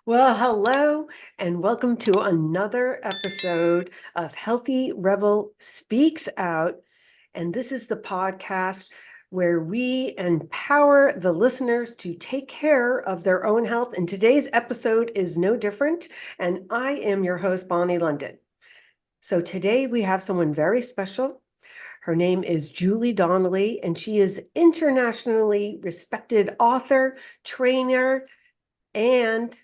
Well, hello, and welcome to another episode of Healthy Rebel Speaks Out. And this is the podcast where we empower the listeners to take care of their own health. And today's episode is no different. And I am your host, Bonnie London. So today we have someone very special. Her name is Julie Donnelly, and she is internationally respected author, trainer, and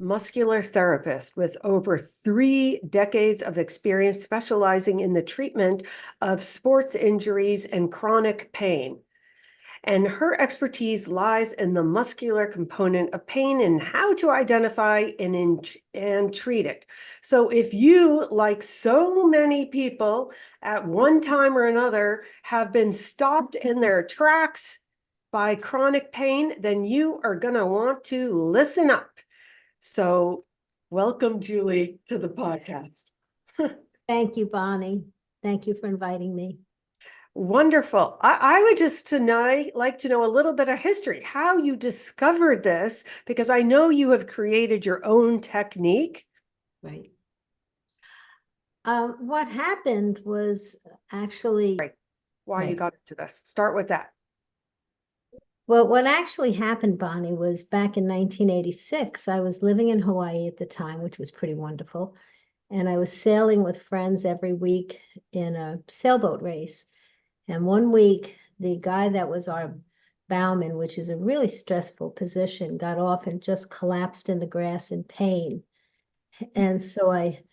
muscular therapist with over 3 decades of experience specializing in the treatment of sports injuries and chronic pain. And her expertise lies in the muscular component of pain and how to identify and treat it. So if you, like so many people at one time or another, have been stopped in their tracks by chronic pain, then you are going to want to listen up. So welcome, Julie, to the podcast. Thank you, Bonnie. Thank you for inviting me. Wonderful. I would just tonight like to know a little bit of history, how you discovered this, because I know you have created your own technique. Right. What happened was actually, Why you got into this. Start with that. well, what actually happened, Bonnie, was back in 1986. I was living in Hawaii at the time, which was pretty wonderful. And I was sailing with friends every week in a sailboat race. And one week, the guy that was our bowman, which is a really stressful position, got off and just collapsed in the grass in pain. And so I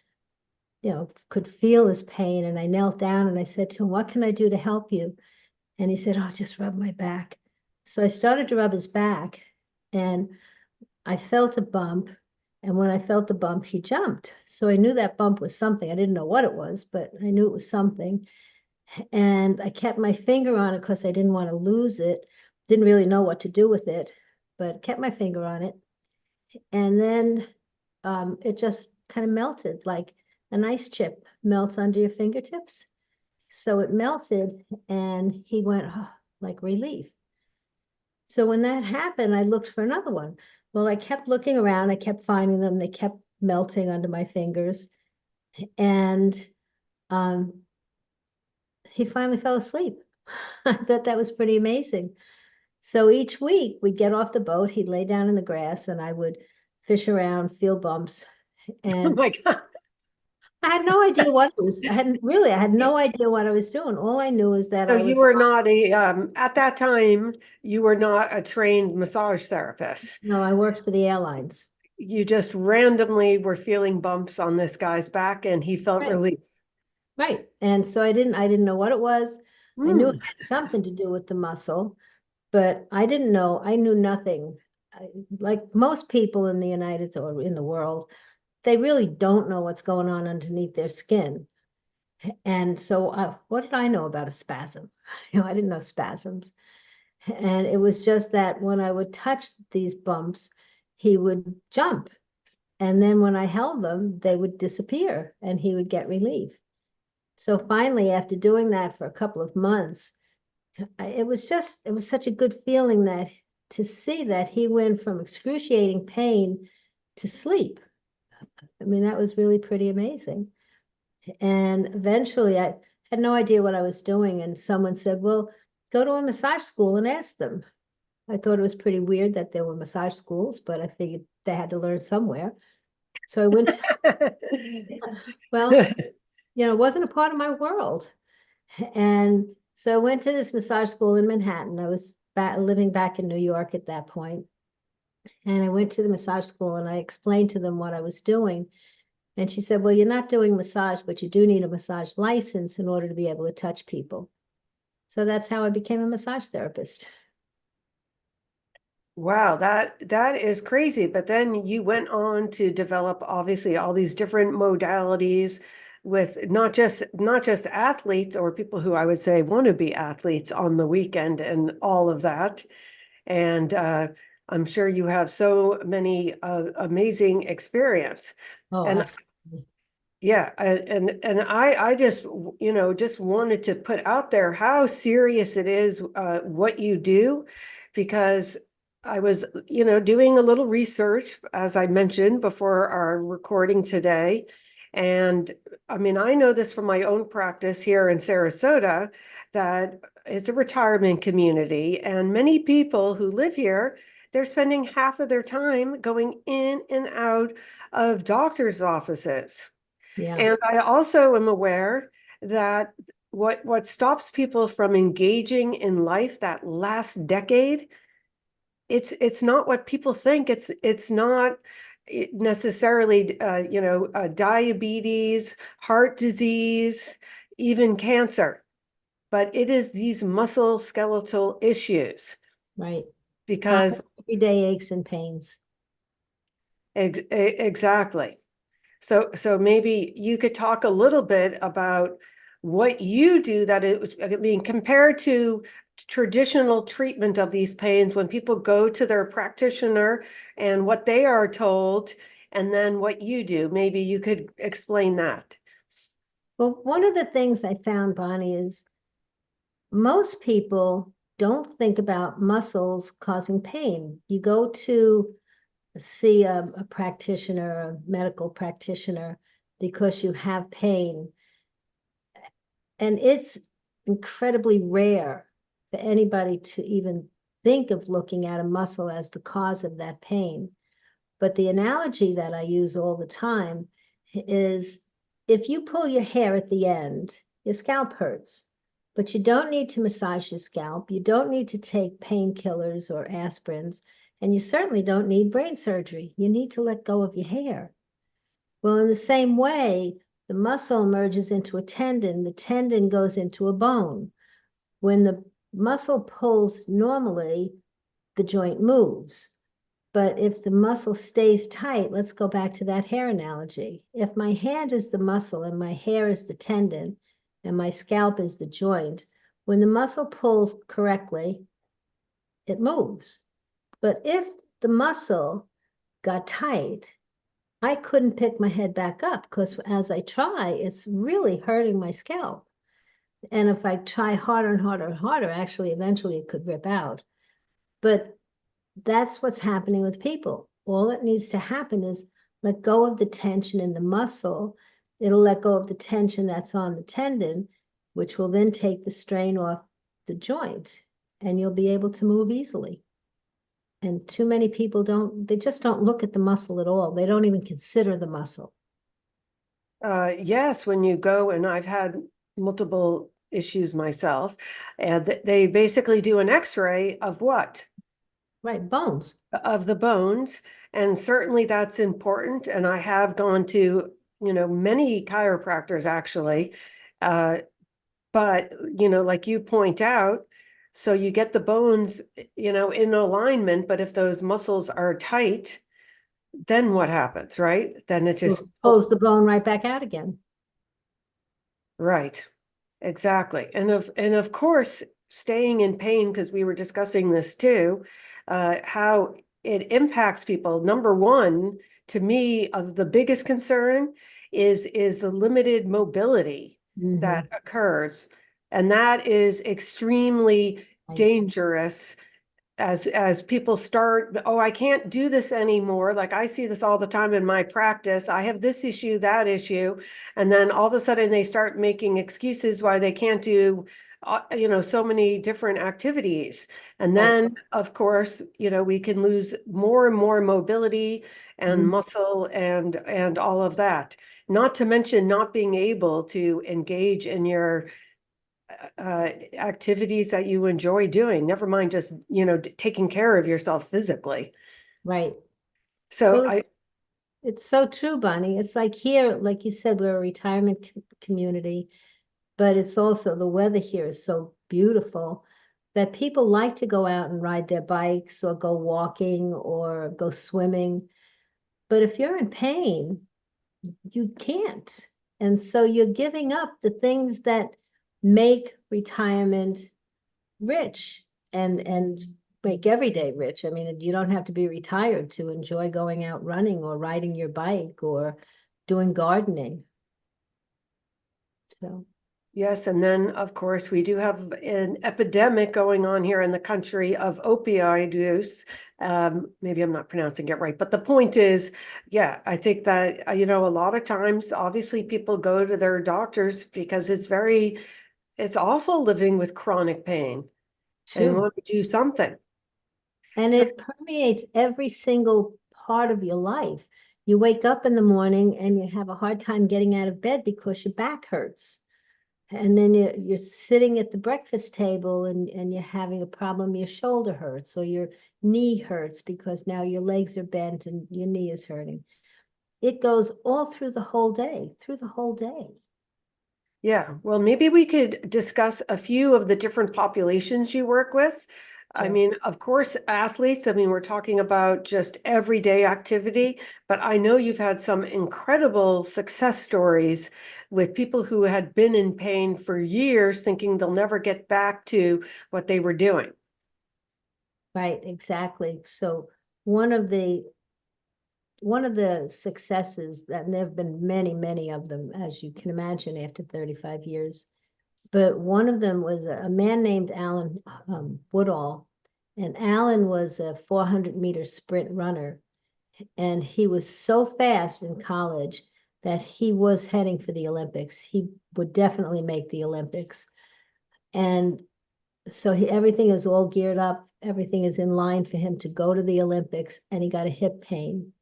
could feel his pain. And I knelt down and I said to him, "What can I do to help you?" And he said, "Oh, just rub my back." So I started to rub his back and I felt a bump. And when I felt the bump, he jumped. So I knew that bump was something. I didn't know what it was, but I knew it was something. And I kept my finger on it because I didn't want to lose it. Didn't really know what to do with it, but kept my finger on it. And then it just kind of melted like an ice chip melts under your fingertips. So it melted and he went, oh, like relief. So when that happened, I looked for another one. Well, I kept looking around, I kept finding them, they kept melting under my fingers. And he finally fell asleep. I thought that was pretty amazing. So each week we'd get off the boat, he'd lay down in the grass, and I would fish around, feel bumps. Oh And my God. I had no idea what it was. I had no idea what I was doing. All I knew is that So I was, you were not at that time, you were not a trained massage therapist. I worked for the airlines. You just randomly were feeling bumps on this guy's back and he felt Right. relief. Right. And so I didn't know what it was. I knew it Hmm. had something to do with the muscle, but I didn't know. I knew nothing. Like most people in the United or in the world, they really don't know what's going on underneath their skin. And so what did I know about a spasm? I didn't know spasms. And it was just that when I would touch these bumps, he would jump. And then when I held them, they would disappear and he would get relief. So finally, after doing that for a couple of months, it was such a good feeling that to see that he went from excruciating pain to sleep. I mean, that was really pretty amazing. And eventually I had no idea what I was doing. And someone said, "Well, go to a massage school and ask them." I thought it was pretty weird that there were massage schools, but I figured they had to learn somewhere. So I went, well, it wasn't a part of my world. And so I went to this massage school in Manhattan. I was living back in New York at that point. And I went to the massage school and I explained to them what I was doing. And she said, "Well, you're not doing massage, but you do need a massage license in order to be able to touch people." So that's how I became a massage therapist. Wow, that is crazy. But then you went on to develop obviously all these different modalities with not just athletes or people who I would say want to be athletes on the weekend and all of that. And I'm sure you have so many amazing experience. Oh, And absolutely. yeah, and I just just wanted to put out there how serious it is what you do, because I was, doing a little research, as I mentioned before our recording today. And I mean, I know this from my own practice here in Sarasota that it's a retirement community, and many people who live here, they're spending half of their time going in and out of doctor's offices. Yeah, And I also am aware that what stops people from engaging in life that last decade, it's not what people think. It's not necessarily diabetes, heart disease, even cancer, but it is these muscle skeletal issues right. because Everyday aches and pains. exactly. So maybe you could talk a little bit about what you do that it was, I mean, compared to traditional treatment of these pains when people go to their practitioner and what they are told, and then what you do. Maybe you could explain that. Well, one of the things I found, Bonnie, is most people don't think about muscles causing pain. You go to see a practitioner, a medical practitioner, because you have pain. And it's incredibly rare for anybody to even think of looking at a muscle as the cause of that pain. But the analogy that I use all the time is if you pull your hair at the end, your scalp hurts, but you don't need to massage your scalp. You don't need to take painkillers or aspirins, and you certainly don't need brain surgery. You need to let go of your hair. Well, in the same way, the muscle merges into a tendon, the tendon goes into a bone. When the muscle pulls normally, the joint moves. But if the muscle stays tight, let's go back to that hair analogy. If my hand is the muscle and my hair is the tendon and my scalp is the joint, when the muscle pulls correctly, it moves. But if the muscle got tight, I couldn't pick my head back up because as I try, it's really hurting my scalp. And if I try harder and harder and harder, actually, eventually it could rip out. But that's what's happening with people. All that needs to happen is let go of the tension in the muscle. It'll let go of the tension that's on the tendon, which will then take the strain off the joint, and you'll be able to move easily. And too many people they just don't look at the muscle at all. They don't even consider the muscle. Yes, when you go, and I've had multiple issues myself, and they basically do an X-ray of what? Right, bones. Of the bones, and certainly that's important. And I have gone to, many chiropractors actually, uh, but like you point out, so you get the bones, in alignment, but if those muscles are tight, then what happens, right? Then it just You'll pulls the bone right back out again. right. Exactly. And of course, staying in pain, because we were discussing this too, how it impacts people. Number one, to me, of the biggest concern is the limited mobility Mm-hmm. that occurs. And that is extremely Right. dangerous as people start, oh, I can't do this anymore. Like I see this all the time in my practice. I have this issue, that issue. And then all of a sudden they start making excuses why they can't do, so many different activities. And Right. then, of course, we can lose more and more mobility and Mm-hmm. muscle and all of that. Not to mention not being able to engage in your activities that you enjoy doing, never mind just, taking care of yourself physically. Right. So Well, it's so true, Bonnie. It's like here, like you said, we're a retirement community, but it's also the weather here is so beautiful that people like to go out and ride their bikes or go walking or go swimming. But if you're in pain, you can't. And so you're giving up the things that make retirement rich and make every day rich. I mean, you don't have to be retired to enjoy going out running or riding your bike or doing gardening. So, Yes, and then of course we do have an epidemic going on here in the country of opioid use. Maybe I'm not pronouncing it right, but the point is, yeah, I think that a lot of times, obviously, people go to their doctors because it's awful living with chronic pain and True. want to do something. And So it permeates every single part of your life. You wake up in the morning and you have a hard time getting out of bed because your back hurts. And then you're sitting at the breakfast table and you're having a problem, your shoulder hurts or your knee hurts because now your legs are bent and your knee is hurting. It goes all through the whole day, through the whole day. yeah, well, maybe we could discuss a few of the different populations you work with. I Sure. mean, of course, athletes, I mean, we're talking about just everyday activity, but I know you've had some incredible success stories with people who had been in pain for years, thinking they'll never get back to what they were doing. Right, exactly. So one of the one of the successes, and there have been many, many of them, as you can imagine, after 35 years, but one of them was a man named Alan Woodall. And Alan was a 400-meter sprint runner. And he was so fast in college that he was heading for the Olympics. He would definitely make the Olympics. And so everything is all geared up. Everything is in line for him to go to the Olympics. And he got a hip pain.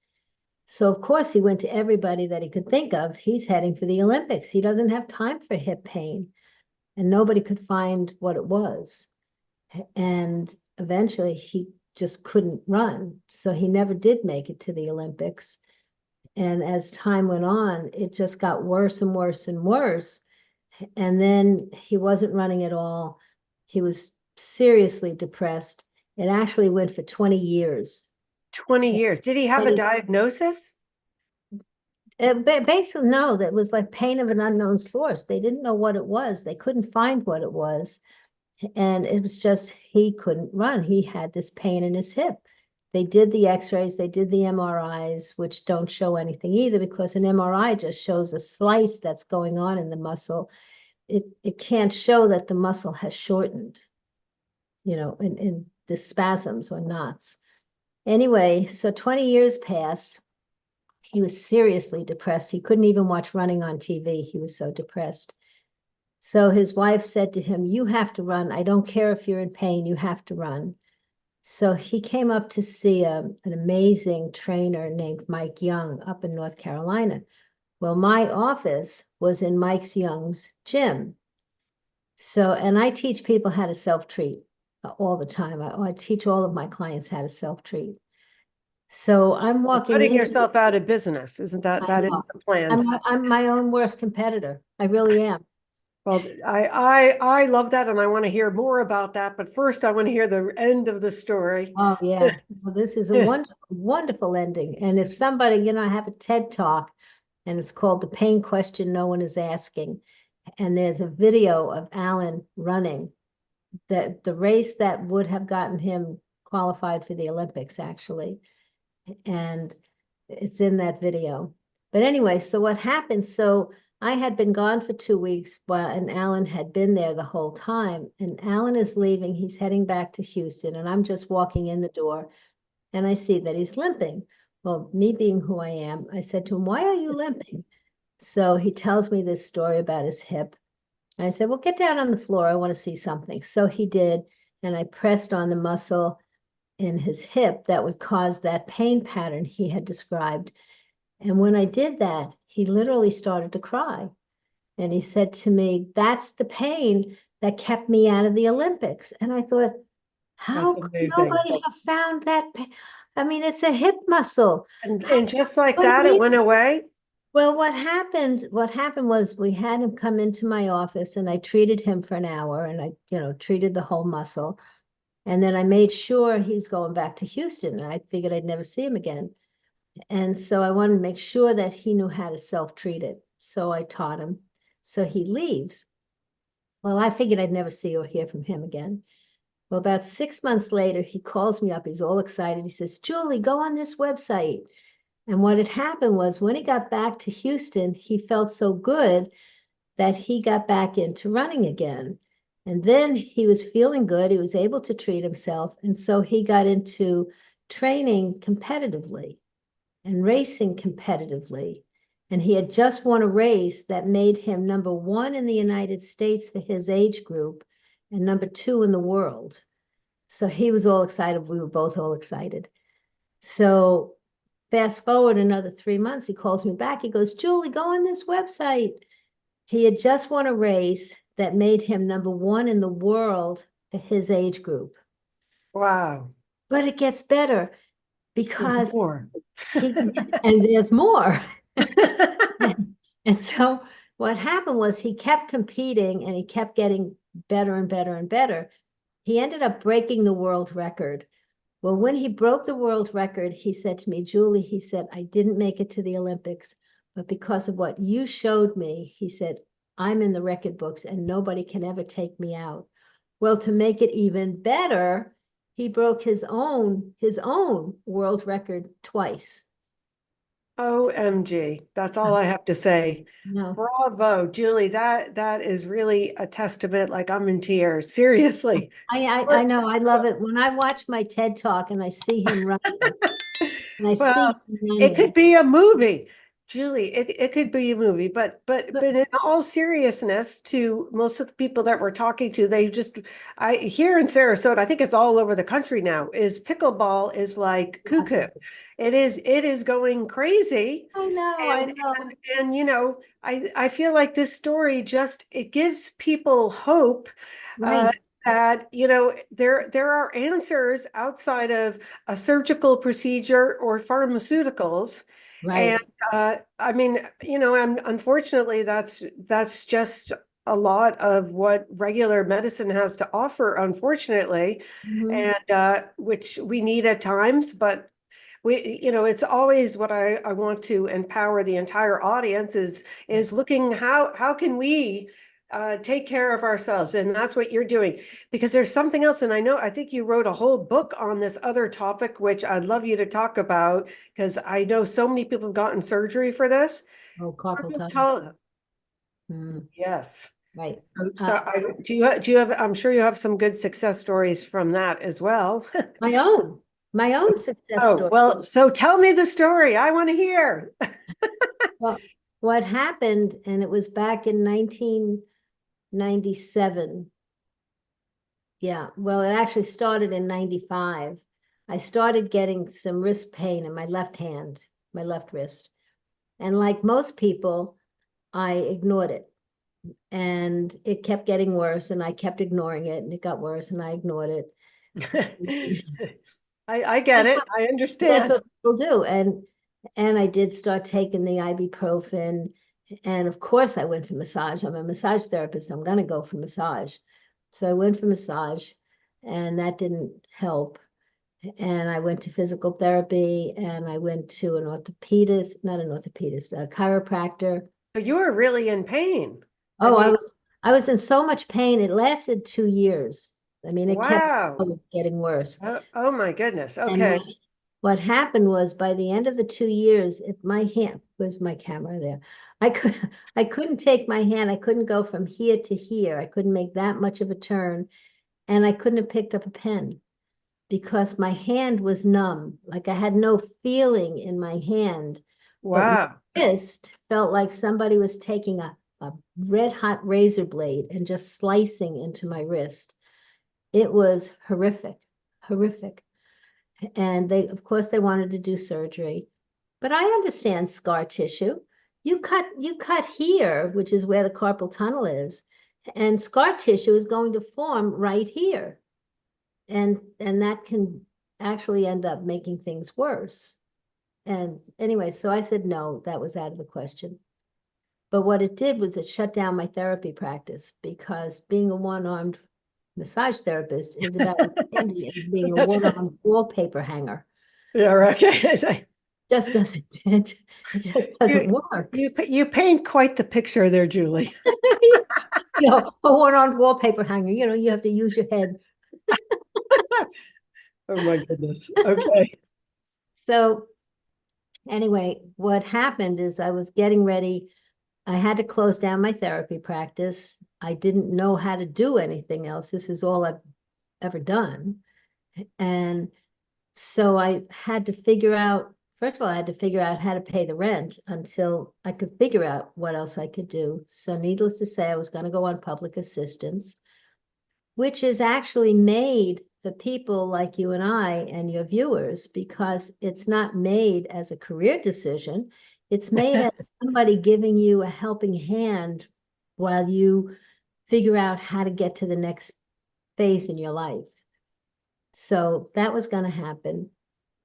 So of course he went to everybody that he could think of. He's heading for the Olympics. He doesn't have time for hip pain. And nobody could find what it was. And eventually he just couldn't run. So he never did make it to the Olympics. And as time went on, it just got worse and worse and worse. And then he wasn't running at all. He was seriously depressed. It actually went for 20 years. 20 years. Did he have And a he diagnosis? basically, no, that was like pain of an unknown source. They didn't know what it was. They couldn't find what it was. And it was just he couldn't run. He had this pain in his hip. They did the x-rays, they did the MRIs, which don't show anything either because an MRI just shows a slice that's going on in the muscle. It can't show that the muscle has shortened, in the spasms or knots. Anyway, so 20 years passed. He was seriously depressed. He couldn't even watch running on TV. He was so depressed. So his wife said to him, "You have to run. I don't care if you're in pain, you have to run." So he came up to see an amazing trainer named Mike Young up in North Carolina. Well, my office was in Mike Young's gym. So, and I teach people how to self-treat all the time. I teach all of my clients how to self-treat. So I'm You're walking putting into, yourself out of business. Isn't I that is know, the plan? I'm my own worst competitor. I really am. Well, I love that, and I want to hear more about that. But first, I want to hear the end of the story. Oh yeah. Well, this is a wonderful, wonderful ending. And if somebody, I have a TED talk and it's called The Pain Question No One Is Asking. And there's a video of Alan running the race that would have gotten him qualified for the Olympics, actually. And it's in that video. But anyway, so what happened? So I had been gone for 2 weeks and Alan had been there the whole time. And Alan is leaving. He's heading back to Houston. And I'm just walking in the door and I see that he's limping. Well, me being who I am, I said to him, "Why are you limping?" So he tells me this story about his hip. I said, "Well, get down on the floor. I want to see something." So he did. And I pressed on the muscle in his hip that would cause that pain pattern he had described. And when I did that, he literally started to cry. And he said to me, "That's the pain that kept me out of the Olympics." And I thought, That's how could amazing. nobody have found that pain? I mean, it's a hip muscle. How And just like could that, it we? went away. Well, what happened was we had him come into my office and I treated him for an hour and I, treated the whole muscle. And then I made sure he's going back to Houston. And I figured I'd never see him again. And so I wanted to make sure that he knew how to self-treat it. So I taught him. So he leaves. Well, I figured I'd never see or hear from him again. Well, about 6 months later, he calls me up. He's all excited. He says, "Julie, go on this website." And what had happened was when he got back to Houston, he felt so good that he got back into running again. And then he was feeling good. He was able to treat himself. And so he got into training competitively and racing competitively. And he had just won a race that made him #1 in the United States for his age group and #2 in the world. So he was all excited. We were both all excited. So fast forward another 3 months, he calls me back. He goes, Julie, go on this website. He had just won a race that made him #1 in the world for his age group. Wow. But it gets better There's because more. and there's more. And so what happened was he kept competing and he kept getting better and better and better. He ended up breaking the world record. Well, when he broke the world record, he said to me, Julie, he said, I didn't make it to the Olympics, but because of what you showed me, he said, I'm in the record books and nobody can ever take me out. Well, to make it even better, he broke his own world record twice. OMG. That's all I have to say. No, Bravo, Julie. That is really a testament. Like I'm in tears. Seriously. I know. I love it when I watch my TED Talk and I see him running and I see Well, him it could running. be a movie. Julie, it could be a movie, but But in all seriousness, to most of the people that we're talking to, they just I here in Sarasota, I think it's all over the country now, is pickleball is like cuckoo. It is going crazy. I know, I And know. I feel like this story just it gives people hope uh, Right, that there are answers outside of a surgical procedure or pharmaceuticals. And right. I mean, and unfortunately, that's just a lot of what regular medicine has to offer, unfortunately, Mhm. and which we need at times, but it's always what I want to empower the entire audience is Yes. looking how can we take care of ourselves, and that's what you're doing, because there's something else, and I think you wrote a whole book on this other topic, which I'd love you to talk about, because I know so many people have gotten surgery for this. Oh, carpal tunnel. Tell, Mm, yes. right. So do you have, I'm sure you have some good success stories from that as well. My own, my own success Oh, story. well, so tell me the story. I want to hear. Well, what happened, and it was back in 1997. Yeah, well, it actually started in 95. I started getting some wrist pain in my left hand, my left wrist. And like most people, I ignored it. And it kept getting worse, and I kept ignoring it, and it got worse, and I ignored it. I get That's it. what, I that's understand. what people do. And I did start taking the ibuprofen. And of course, I went for massage. I'm a massage therapist. I'm going to go for massage. So I went for massage, and that didn't help. And I went to physical therapy, and I went to an orthopedist, not an orthopedist, a chiropractor. So you were really in pain. I Oh, mean, I was in so much pain. It lasted 2 years. I mean, it kept wow. getting worse. Oh my goodness. And Okay. what happened was by the end of the 2 years, if my hand was my camera there, I could I couldn't take my hand, I couldn't go from here to here. I couldn't make that much of a turn, and I couldn't have picked up a pen because my hand was numb. Like I had no feeling in my hand, but my Wow. wrist felt like somebody was taking a red hot razor blade and just slicing into my wrist. It was horrific, horrific. And they, of course, they wanted to do surgery. But I understand scar tissue. You cut here, which is where the carpal tunnel is, and scar tissue is going to form right here. And that can actually end up making things worse. And anyway, so I said no, that was out of the question. But what it did was it shut down my therapy practice because being a one-armed massage therapist is about as handy as being a That's one-armed wallpaper hanger. yeah, right. Okay. Just doesn't it just doesn't You work. you paint quite the picture there, Julie. A one-armed wallpaper hanger, you have to use your head. Oh my goodness. Okay. So anyway, what happened is I was getting ready. I had to close down my therapy practice. I didn't know how to do anything else. This is all I've ever done. And so I had to figure out, first of all, I had to figure out how to pay the rent until I could figure out what else I could do. So needless to say, I was going to go on public assistance, which is actually made for people like you and I and your viewers, because it's not made as a career decision. It's made as somebody giving you a helping hand while you figure out how to get to the next phase in your life. So that was going to happen.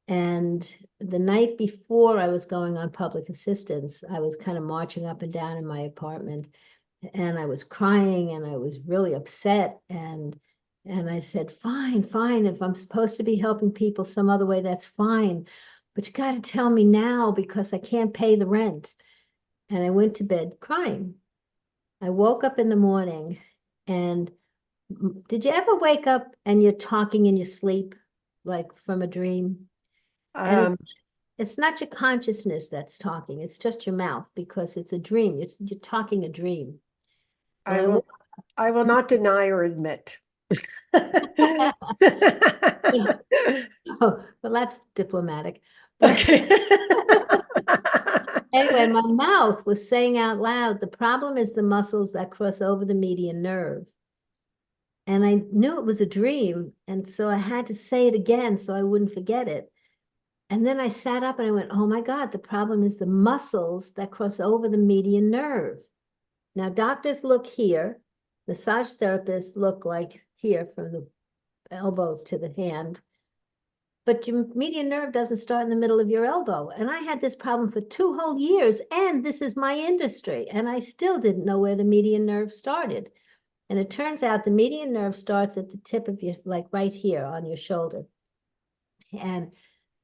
And the night before I was going on public assistance, I was kind of marching up and down in my apartment, and I was crying and I was really upset. And I said, fine, fine. If I'm supposed to be helping people some other way, that's fine. But you got to tell me now because I can't pay the rent. And I went to bed crying. I woke up in the morning, and did you ever wake up and you're talking in your sleep, like from a dream? And Um, it's not your consciousness that's talking, it's just your mouth because it's a dream. You're talking a dream. Well, I will, I will not deny or admit. oh, well, that's diplomatic. But Okay. anyway, my mouth was saying out loud, the problem is the muscles that cross over the median nerve. And I knew it was a dream. And so I had to say it again so I wouldn't forget it. And then I sat up and I went, oh my God, the problem is the muscles that cross over the median nerve. Now, doctors look here, massage therapists look like here from the elbow to the hand, but your median nerve doesn't start in the middle of your elbow. And I had this problem for 2 whole years, and this is my industry, and I still didn't know where the median nerve started. And it turns out the median nerve starts at the tip of your, like right here on your shoulder. And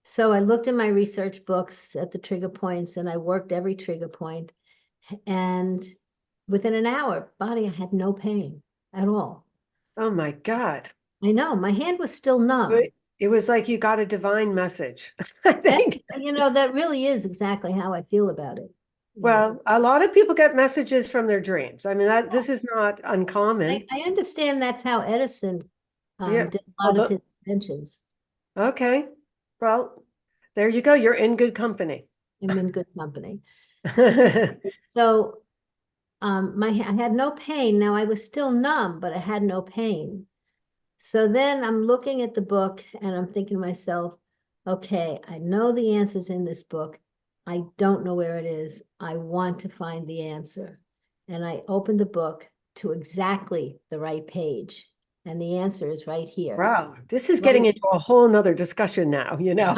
so I looked in my research books at the trigger points, and I worked every trigger point. And within an hour, body, I had no pain at all. Oh my God. I know my hand was still numb. It was like you got a divine message, I think. That really is exactly how I feel about it. Well, a lot of people get messages from their dreams. I mean, this is not uncommon. I understand that's how Edison Yeah. did a lot of Although, his inventions. okay. Well, there you go. You're in good company. I'm in good company. So I had no pain. Now I was still numb, but I had no pain. So then I'm looking at the book and I'm thinking to myself, okay, I know the answer's in this book. I don't know where it is. I want to find the answer. And I opened the book to exactly the right page. And the answer is right here. Wow, this is getting Right. into a whole nother discussion now, you know.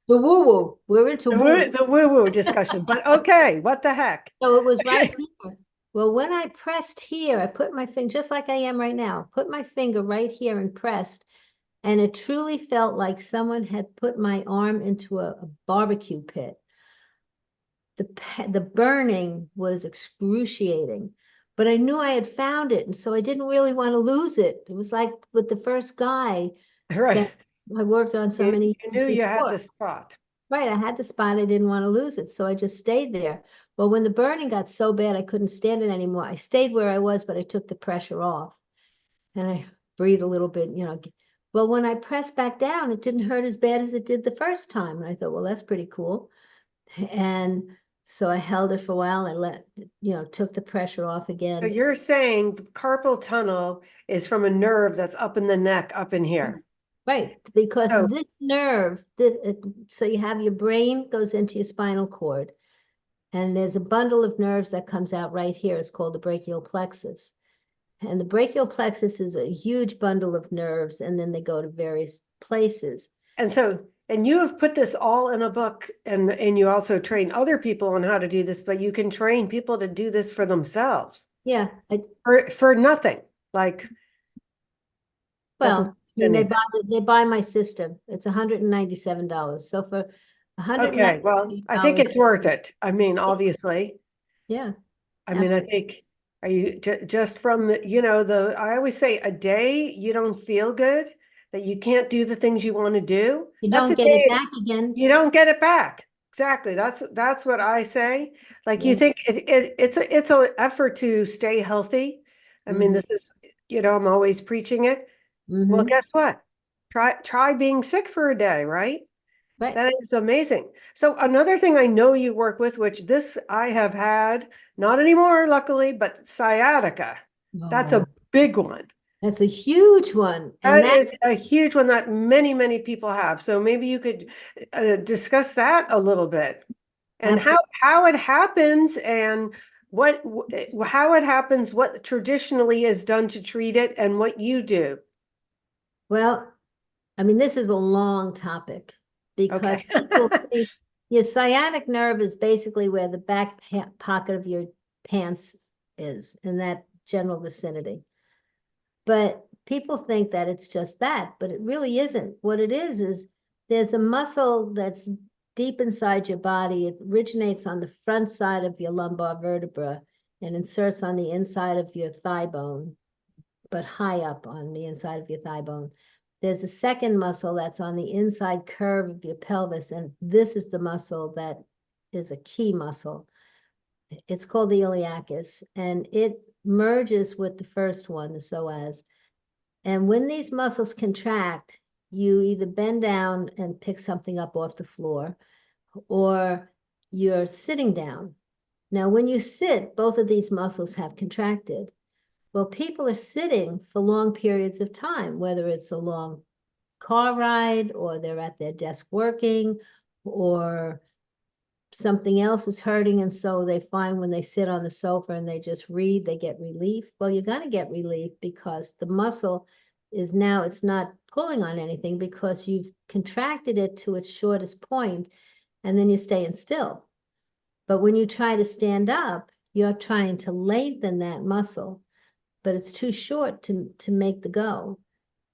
The woo-woo. We're into woo. The woo-woo discussion, but okay, what the heck? So it was right Okay. here. Well, when I pressed here, I put my finger, just like I am right now, put my finger right here and pressed, and it truly felt like someone had put my arm into a barbecue pit. The burning was excruciating, but I knew I had found it, and so I didn't really want to lose it. It was like with the first guy Right. that I worked on so many You years knew you had before. the spot. Right, I had the spot. I didn't want to lose it, so I just stayed there. Well, when the burning got so bad, I couldn't stand it anymore. I stayed where I was, but I took the pressure off, and I breathed a little bit, Well, when I pressed back down, it didn't hurt as bad as it did the first time. And I thought, well, that's pretty cool. And so I held it for a while. I took the pressure off So again. you're saying the carpal tunnel is from a nerve that's up in the neck, up in here. Right, because So, this nerve, so you have your brain goes into your spinal cord, and there's a bundle of nerves that comes out right here. It's called the brachial plexus. And the brachial plexus is a huge bundle of nerves, and then they go to various places. and you have put this all in a book, and you also train other people on how to do this, but you can train people to do this for themselves. Yeah, For nothing. Like, doesn't well, cost anything. they buy my system. It's $197. So for Okay, well, I think $197, it's worth it. I mean, obviously. yeah, I mean, I absolutely. think, are you just from the, I always say a day you don't feel good, that you can't do the things you want to do. You That's don't a get it day back again. you don't get it back. exactly. That's what I say. Like you Yeah. think it's a effort to stay healthy. I mean, Hmm. this is, I'm always preaching it. Well, Hmm. guess what? Try being sick for a day, right? Right. That is amazing. So another thing I know you work with, which this I have had, not anymore, luckily, but sciatica. That's a Oh, big one. that's a huge one. And That that, is a huge one that many, many people have. So maybe you could discuss that a little bit and absolutely. how it happens and what how it happens, what traditionally is done to treat it, and what you do. Well, I mean, this is a long topic Okay. because people think your sciatic nerve is basically where the back pocket of your pants is, in that general vicinity. But people think that it's just that, but it really isn't. What it is there's a muscle that's deep inside your body. It originates on the front side of your lumbar vertebra and inserts on the inside of your thigh bone, but high up on the inside of your thigh bone. There's a second muscle that's on the inside curve of your pelvis, and this is the muscle that is a key muscle. It's called the iliacus, and it merges with the first one, the psoas. And when these muscles contract, you either bend down and pick something up off the floor, or you're sitting down. Now, when you sit, both of these muscles have contracted. Well, people are sitting for long periods of time, whether it's a long car ride or they're at their desk working or something else is hurting. And so they find when they sit on the sofa and they just read, they get relief. Well, you're going to get relief because the muscle is now, it's not pulling on anything because you've contracted it to its shortest point and then you're staying still. But when you try to stand up, you're trying to lengthen that muscle, but it's too short to make the go.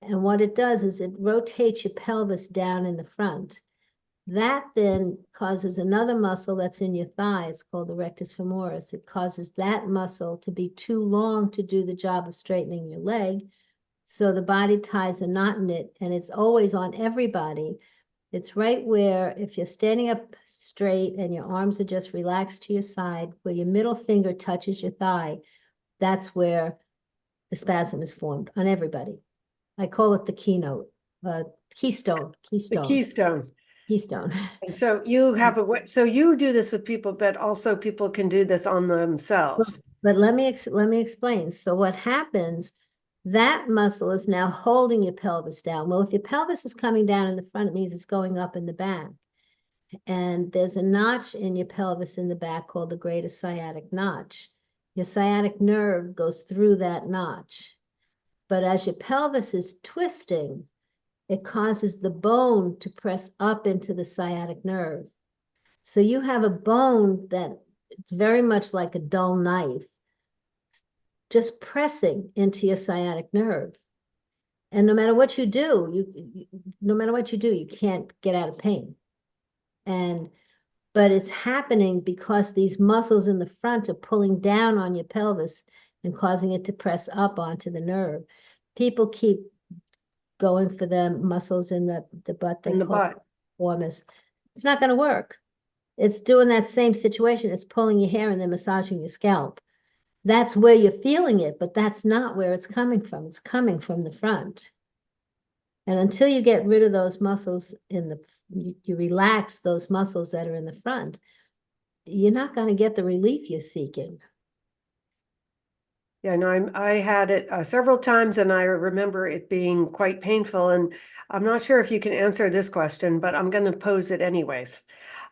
And what it does is it rotates your pelvis down in the front. That then causes another muscle that's in your thigh. It's called the rectus femoris. It causes that muscle to be too long to do the job of straightening your leg. So the body ties a knot in it, and it's always on everybody. It's right where, if you're standing up straight and your arms are just relaxed to your side, where your middle finger touches your thigh, that's where the spasm is formed on everybody. I call it the keynote, keystone, The keystone, keystone. keystone. And so you have so you do this with people, but also people can do this on themselves. But let me explain. So what happens, that muscle is now holding your pelvis down. Well, if your pelvis is coming down in the front, it means it's going up in the back. And there's a notch in your pelvis in the back called the greater sciatic notch. Your sciatic nerve goes through that notch. But as your pelvis is twisting, it causes the bone to press up into the sciatic nerve. So you have a bone that it's very much like a dull knife, just pressing into your sciatic nerve. And no matter what you do, no matter what you do, you can't get out of pain. And but it's happening because these muscles in the front are pulling down on your pelvis and causing it to press up onto the nerve. People keep going for the muscles in the butt, they In the call butt. warmers. It's not going to work. It's doing that same situation. It's pulling your hair and then massaging your scalp. That's where you're feeling it, but that's not where it's coming from. It's coming from the front. And until you get rid of those muscles you relax those muscles that are in the front, you're not going to get the relief you're seeking. Yeah, no, I had it several times and I remember it being quite painful. And I'm not sure if you can answer this question, but I'm going to pose it anyways.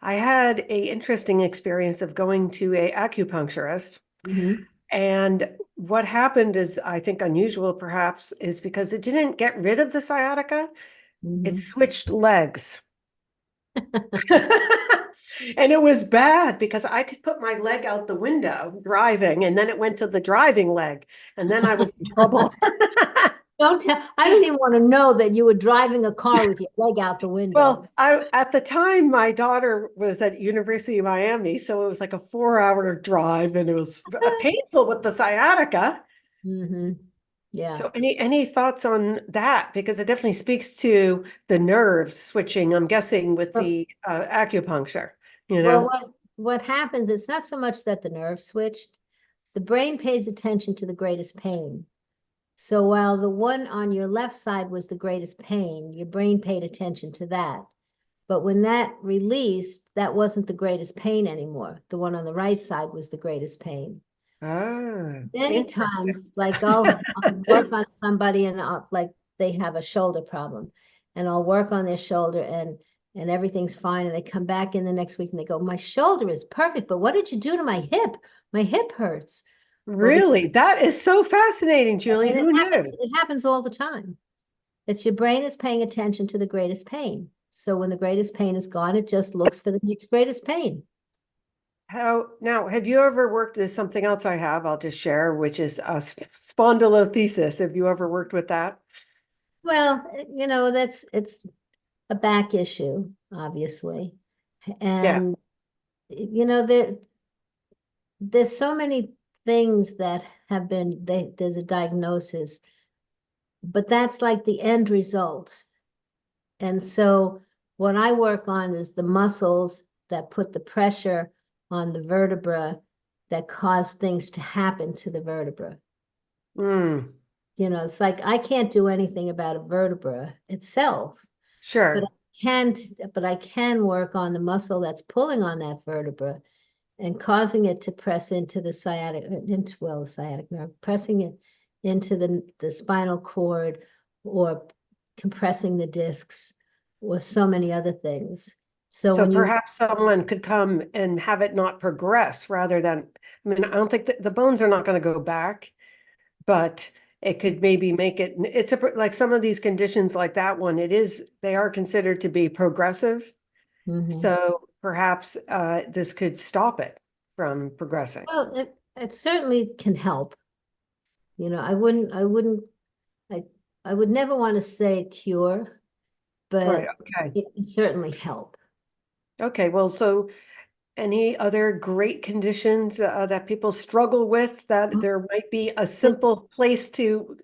I had a interesting experience of going to a acupuncturist. Mm-hmm. And what happened is, I think unusual perhaps, is because it didn't get rid of the sciatica, it Mm-hmm. switched legs. And it was bad because I could put my leg out the window driving, and then it went to the driving leg, and then I was in trouble. Don't tell, I don't even want to know that you were driving a car with your leg out the window. Well, I at the time my daughter was at University of Miami, so it was like a 4 hour drive, and it was painful with the sciatica. Mm-hmm. Yeah. So any thoughts on that? Because it definitely speaks to the nerves switching, I'm guessing, with Well, the acupuncture. you Well, know? what happens, it's not so much that the nerve switched. The brain pays attention to the greatest pain. So while the one on your left side was the greatest pain, your brain paid attention to that. But when that released, that wasn't the greatest pain anymore. The one on the right side was the greatest pain. Ah, Many interesting. times, like I'll work on somebody and like they have a shoulder problem, and I'll work on their shoulder and everything's fine, and they come back in the next week and they go, my shoulder is perfect, but what did you do to my hip? My hip hurts. Well, Really? That is so fascinating, Julie. and Who knew? it happens all the time. It's your brain is paying attention to the greatest pain. So when the greatest pain is gone, it just looks for the next greatest pain. How now, have you ever worked with something else I have, I'll just share, which is spondylolisthesis. Have you ever worked with that? Well, it's a back issue, obviously. Yeah. And there's so many things that have been there's a diagnosis, but that's like the end result. And so what I work on is the muscles that put the pressure on the vertebra that cause things to happen to the vertebra. Mm, It's like I can't do anything about a vertebra itself, but I sure. can but I can work on the muscle that's pulling on that vertebra and causing it to press into the sciatic nerve, pressing it into the spinal cord, or compressing the discs, or so many other things. So So when you perhaps someone could come and have it not progress rather than, I mean, I don't think that the bones are not going to go back, but it could maybe make it, it's like some of these conditions like that one, they are considered to be progressive. Mhm. So perhaps this could stop it from progressing. Well, it certainly can help. I wouldn't, I, I would never want to say cure, Right. but Okay. it can certainly help. Okay. Well, so any other great conditions that people struggle with that there might be a There- simple place to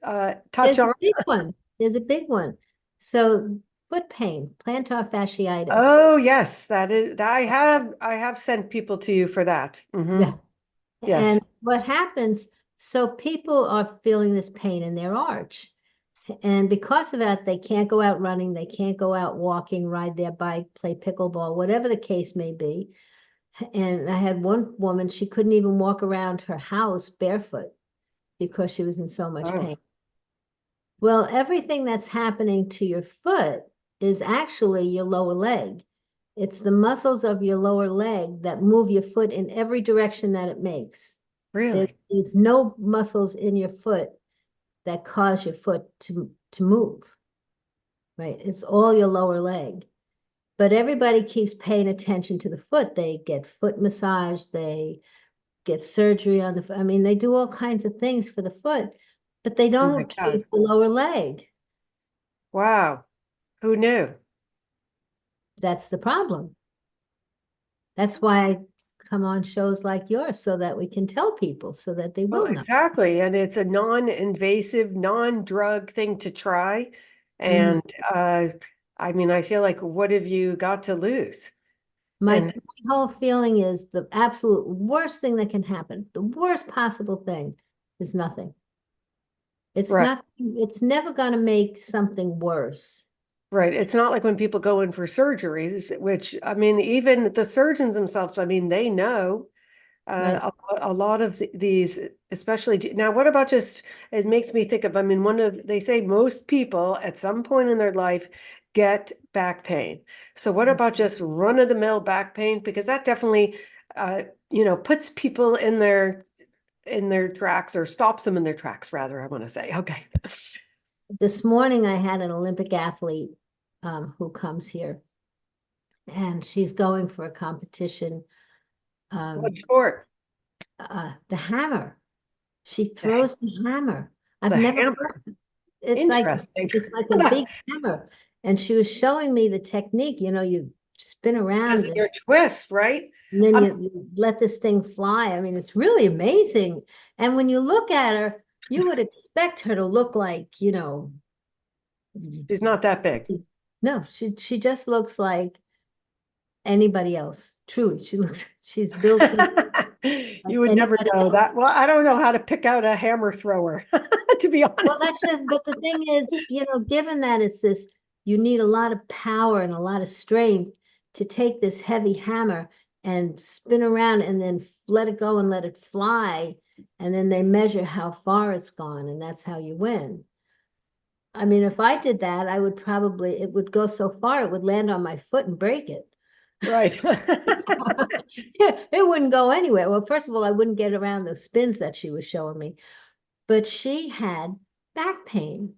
touch There's a on? big one. There's a big one. So foot pain, plantar fasciitis. Oh, yes, that is, I have sent people to you for that. Yeah. Yes. And what happens, so people are feeling this pain in their arch. And because of that, they can't go out running, they can't go out walking, ride their bike, play pickleball, whatever the case may be. And I had one woman, she couldn't even walk around her house barefoot because she was in so much Oh, pain. Well, everything that's happening to your foot is actually your lower leg. It's the muscles of your lower leg that move your foot in every direction that it makes. There really? is no muscles in your foot that cause your foot to move, right? It's all your lower leg. But everybody keeps paying attention to the foot. They get foot massage, they get surgery on the foot. I mean, they do all kinds of things for the foot, but they Oh my don't God. treat the lower leg. Wow. Who knew? That's the problem. That's why I come on shows like yours so that we can tell people so that they Well, will know. exactly. And it's a non-invasive, non-drug thing to try. Mhm. And I mean, I feel like what have you got to lose? My And whole feeling is the absolute worst thing that can happen, the worst possible thing is nothing. right, It's never going to make something worse. right. It's not like when people go in for surgeries, which I mean, even the surgeons themselves, I mean, they know. Right. A lot of these, especially now, what about just, it makes me think of, I mean, they say most people at some point in their life get back pain. So what about just run-of-the-mill back pain? Because that definitely, uh, puts people in their tracks or stops them in their tracks, rather, I want to say. Okay. This morning I had an Olympic athlete who comes here, and she's going for a competition. What Um, sport? the hammer. She The, throws the hammer. I've the never hammer. it's like Interesting. it's like a big hammer. And she was showing me the technique. You spin As around your twist, right? and then Um, you let this thing fly. I mean, it's really amazing. And when you look at her, you would expect her to look like, she's not that big. no, she just looks like, anybody else. Truly, she's built like You would never anybody know else. that. Well, I don't know how to pick out a hammer thrower, to be Well, honest. that's just, but the thing is, given that it's this, you need a lot of power and a lot of strength to take this heavy hammer and spin around and then let it go and let it fly. And then they measure how far it's gone, and that's how you win. I mean, if I did that, it would go so far, it would land on my foot and break it. Right. It wouldn't go anywhere. Well, first of all, I wouldn't get around the spins that she was showing me. But she had back pain.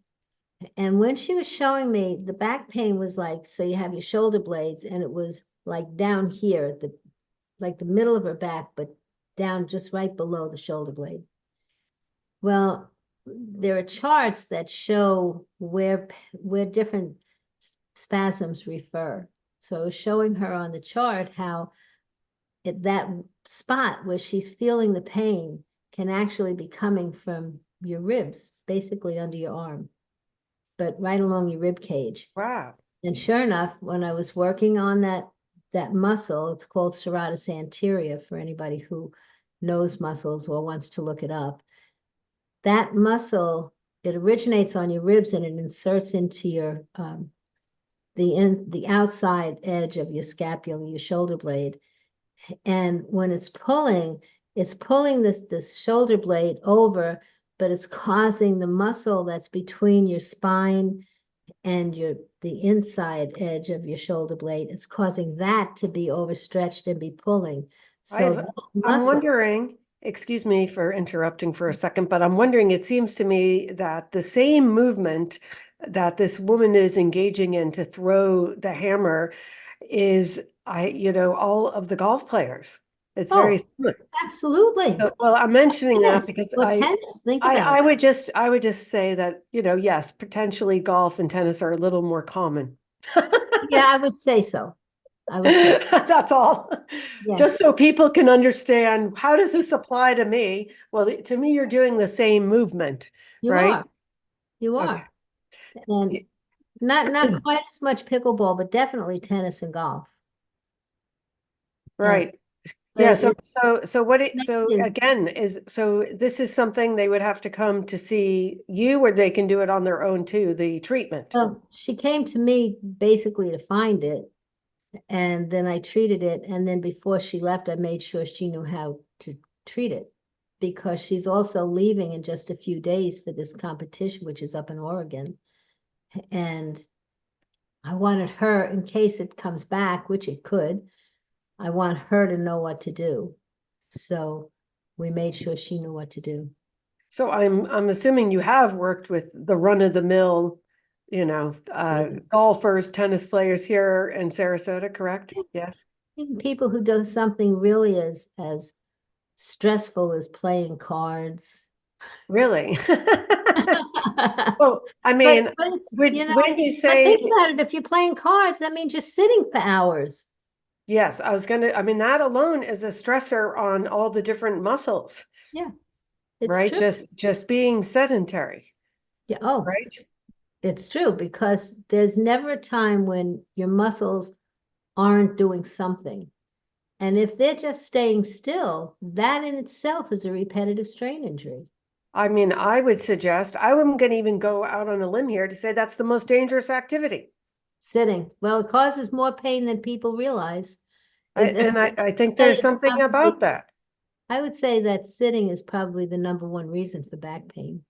And when she was showing me, the back pain was like, so you have your shoulder blades, and it was like down here at the middle of her back, but down just right below the shoulder blade. Well, there are charts that show where different spasms refer. So I was showing her on the chart how that spot where she's feeling the pain can actually be coming from your ribs, basically under your arm, but right along your rib cage. Wow. And sure enough, when I was working on that muscle, it's called serratus anterior for anybody who knows muscles or wants to look it up. That muscle, it originates on your ribs and it inserts into your the outside edge of your scapula, your shoulder blade. And when it's pulling this shoulder blade over, but it's causing the muscle that's between your spine and the inside edge of your shoulder blade, it's causing that to be overstretched and be pulling. So that I'm muscle, wondering, excuse me for interrupting for a second, but I'm wondering, it seems to me that the same movement that this woman is engaging in to throw the hammer is, all of the golf players. It's very oh, similar. absolutely. Well, I'm mentioning that Tennis. because Well, tennis, think I, about I it. would just, I would just say that, yes, potentially golf and tennis are a little more common. Yeah, I would say so. I would say, That's all. yeah, Just so people can understand, how does this apply to me? Well, to me, you're doing the same movement, you right? are. You Okay. are. And not quite as much pickleball, but definitely tennis and golf. And Right. Yeah. but So, it so is, again, this is something they would have to come to see you, or they can do it on their own too, the treatment. well, she came to me basically to find it, and then I treated it. And then before she left, I made sure she knew how to treat it because she's also leaving in just a few days for this competition, which is up in Oregon. And I wanted her, in case it comes back, which it could, I want her to know what to do. So we made sure she knew what to do. So I'm assuming you have worked with the run-of-the-mill, Yeah. golfers, tennis players here in Sarasota, correct? Yes. Even people who do something really as stressful as playing cards. Really? but Well, I but mean, it's, when you but think say, about it, if you're playing cards, that means you're sitting for hours. yes, I mean, that alone is a stressor on all the different muscles, Yeah, it's right? true. Just being sedentary, Yeah, oh, right? it's true because there's never a time when your muscles aren't doing something. And if they're just staying still, that in itself is a repetitive strain injury. I mean, I would suggest, I'm going to even go out on a limb here to say that's the most dangerous activity. Sitting, well, it causes more pain than people realize. I think there's It's something probably, about that. I would say that sitting is probably the number one reason for back pain,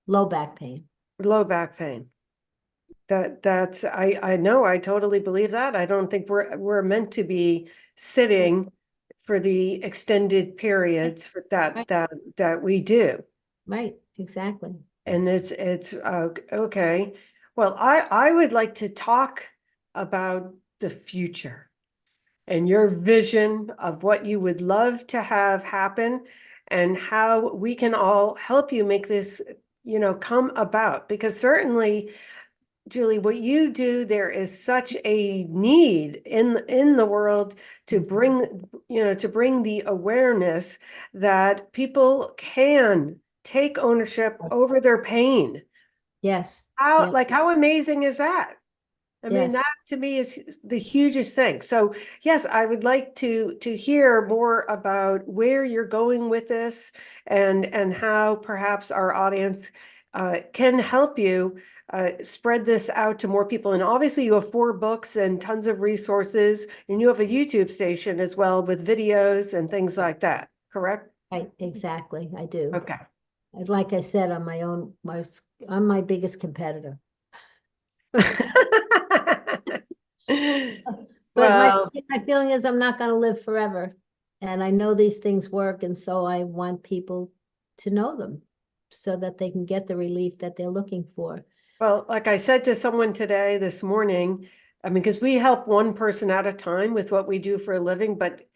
low back pain. Low back pain. I know, I totally believe that. I don't think we're meant to be Right, sitting for the extended periods for right, that we do. right, exactly. And it's okay. Well, I would like to talk about the future and your vision of what you would love to have happen and how we can all help you make this, come about. Because certainly, Julie, what you do, there is such a need in the world to bring the awareness that people can take ownership over their pain. Yes, How yeah. like how amazing is that? I mean, Yes. that to me is the hugest thing. So yes, I would like to hear more about where you're going with this and how perhaps our audience can help you spread this out to more people. And obviously you have 4 books and tons of resources, and you have a YouTube station as well with videos and things like that, correct? Right, exactly. I do. Okay. And like I said, I'm my biggest competitor. But Well, my feeling is I'm not going to live forever. And I know these things work. And so I want people to know them so that they can get the relief that they're looking for. well, like I said to someone today, this morning, I mean, because we help one person at a time with what we do for a living, but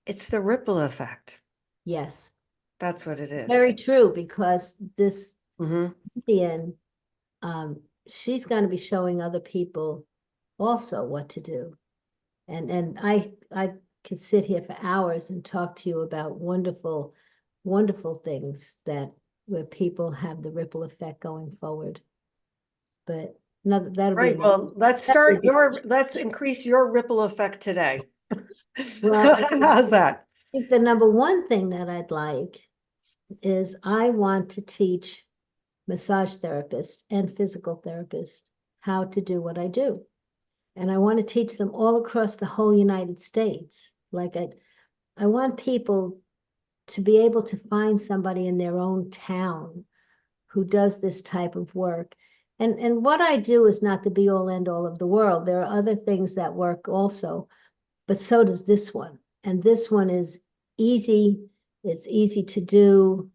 it's the ripple effect. Yes, That's what it is. very true, because this Hmm. Indian, she's going to be showing other people also what to do. And I could sit here for hours and talk to you about wonderful, wonderful things that where people have the ripple effect going forward. But that'll be Right. another. Well, let's increase your ripple effect today. Well, How's that? I think the number one thing that I'd like is I want to teach massage therapists and physical therapists how to do what I do. And I want to teach them all across the whole United States. Like I want people to be able to find somebody in their own town who does this type of work. And what I do is not the be all end all of the world. There are other things that work also, but so does this one. And this one is easy. It's easy to do.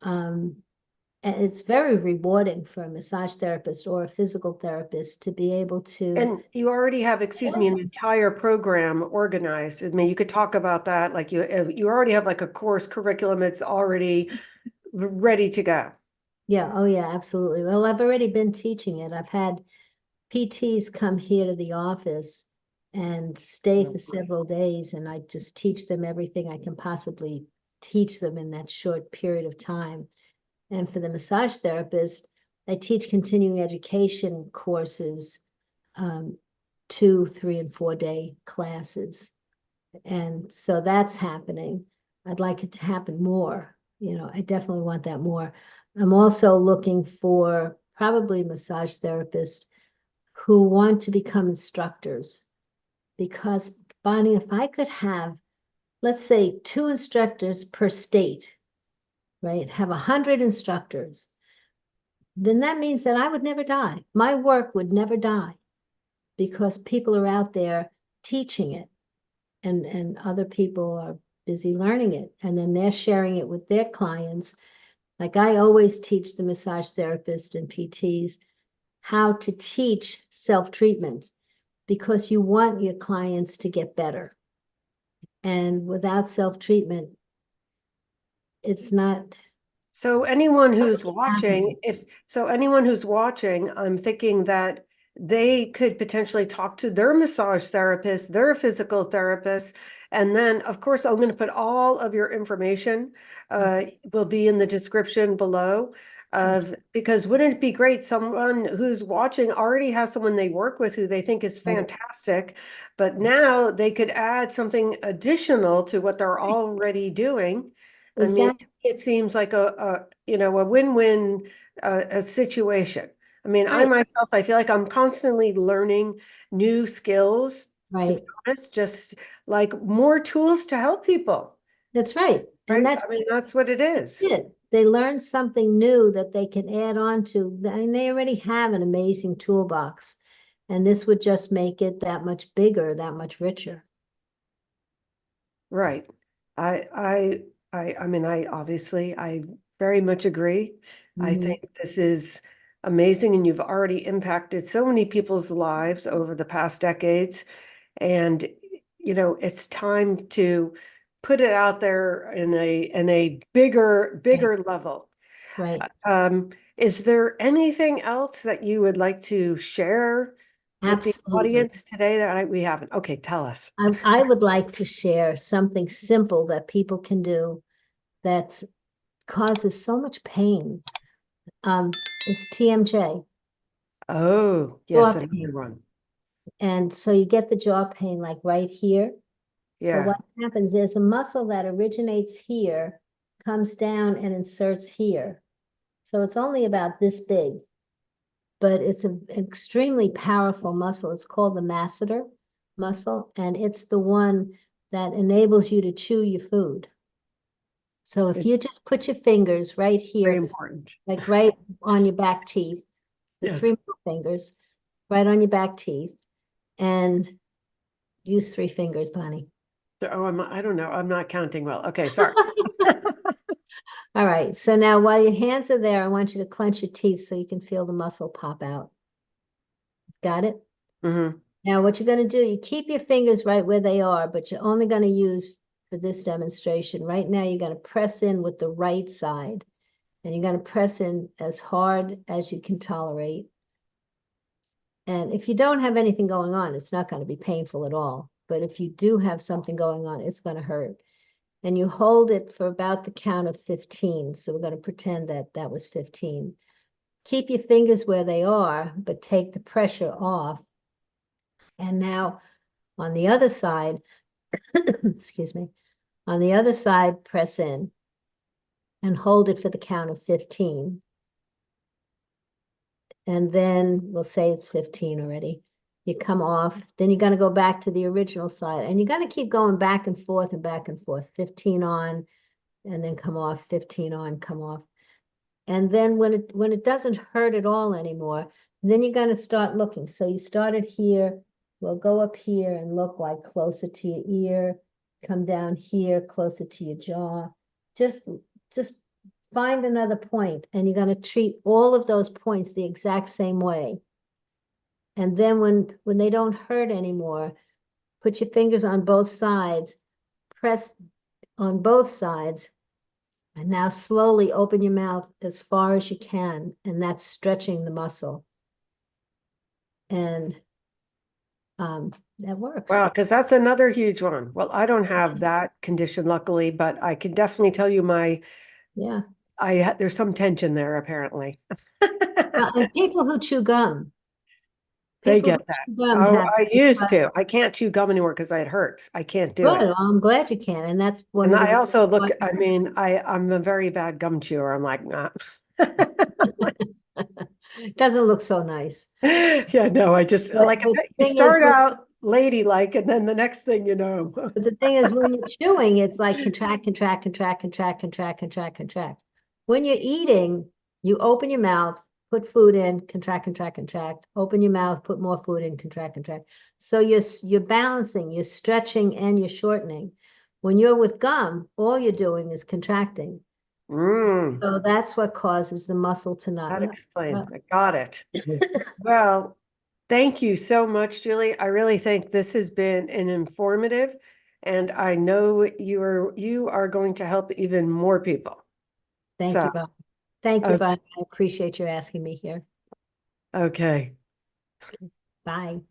And it's very rewarding for a massage therapist or a physical therapist to be able to. And you already have, excuse me, an entire program organized. I mean, you could talk about that. Like you already have like a course curriculum. It's already ready to go. Yeah, oh yeah, absolutely. Well, I've already been teaching it. I've had PTs come here to the office and stay for several days, and I just teach them everything I can possibly teach them in that short period of time. And for the massage therapist, I teach continuing education courses, 2, 3, and 4 day classes. And so that's happening. I'd like it to happen more. I definitely want that more. I'm also looking for probably massage therapists who want to become instructors. Because, Bonnie, if I could have, let's say, 2 instructors per state, right? Have 100 instructors, then that means that I would never die. My work would never die because people are out there teaching it, and other people are busy learning it, and then they're sharing it with their clients. Like I always teach the massage therapists and PTs how to teach self-treatment, because you want your clients to get better. And without self-treatment, it's not So anyone who's happening. watching, anyone who's watching, I'm thinking that they could potentially talk to their massage therapist, their physical therapist, and then of course I'm going to put all of your information will be in the description below of because wouldn't it be great someone who's watching already has someone they work with who they think is Right. fantastic, but now they could add something additional to what they're already doing. I mean, Exactly. it seems like a win-win a situation. I mean, I Right. myself, I feel like I'm constantly learning new skills, to be Right. honest, just like more tools to help people, That's right. And right? that's I mean, that's what it is. it. They learn something new that they can add on to, and they already have an amazing toolbox. And this would just make it that much bigger, that much richer. Right. I mean, I very much agree. I Mhm. think this is amazing, and you've already impacted so many people's lives over the past decades. And, it's time to put it out there in a Right. bigger level. Right. Is there anything else that you would like to share with the Absolutely. audience today that we haven't? Okay, tell us. I would like to share something simple that people can do that causes so much pain. It's TMJ, Oh, jaw yes, another pain. one. And so you get the jaw pain like right here. But Yeah. what happens is a muscle that originates here comes down and inserts here. So it's only about this big, but it's an extremely powerful muscle. It's called the masseter muscle, and it's the one that enables you to chew your food. So if It's you just put your fingers right very here, important. like right on your back teeth, the three Yes. middle fingers, right on your back teeth, and use 3 fingers, Bonnie. Oh, I don't know. I'm not counting well. Okay, sorry. All right, so now while your hands are there, I want you to clench your teeth so you can feel the muscle pop out. Got it? Mm-hmm. Now what you're going to do, you keep your fingers right where they are, but you're only going to use for this demonstration. Right now, you're going to press in with the right side, and you're going to press in as hard as you can tolerate. And if you don't have anything going on, it's not going to be painful at all. But if you do have something going on, it's going to hurt. And you hold it for about the count of 15. So we're going to pretend that that was 15. Keep your fingers where they are, but take the pressure off. And now on the other side, excuse me, on the other side, press in and hold it for the count of 15. And then we'll say it's 15 already. You come off, then you're going to go back to the original side, and you're going to keep going back and forth and back and forth, 15 on, and then come off, 15 on, come off. And then when it doesn't hurt at all anymore, then you're going to start looking. So you started here, we'll go up here and look like closer to your ear, come down here, closer to your jaw. Just find another point, and you're going to treat all of those points the exact same way. And then when they don't hurt anymore, put your fingers on both sides, press on both sides, and now slowly open your mouth as far as you can, and that's stretching the muscle. And that works. Wow, because that's another huge one. Well, I don't have that condition, luckily, but I can definitely tell you Yeah. there's some tension there, apparently. Well, and people who chew gum, They people get who that. chew gum Oh, have I used to. I can't chew gum anymore because it hurts. I can't do good. it. Well, I'm glad you can. And that's one And of the I also look, reasons I mean, I'm a very bad gum chewer. I'm like, nah. it doesn't look so nice. Yeah, no, I just But like the you thing is, start out ladylike, and then the next thing you know. but the thing is, when you're chewing, it's like contract, contract, contract, contract, contract, contract, contract. When you're eating, you open your mouth, put food in, contract, contract, contract. Open your mouth, put more food in, contract, contract. So you're balancing, you're stretching, and you're shortening. When you're with gum, all you're doing is contracting. Mm, So that's what causes the muscle to that not. explains. I got it. Well, thank you so much, Julie. I really think this has been an informative, and I know you are going to help even more people. Thank So, you, Bob. Thank you, okay. Bob. I appreciate you asking me here. Okay. Bye.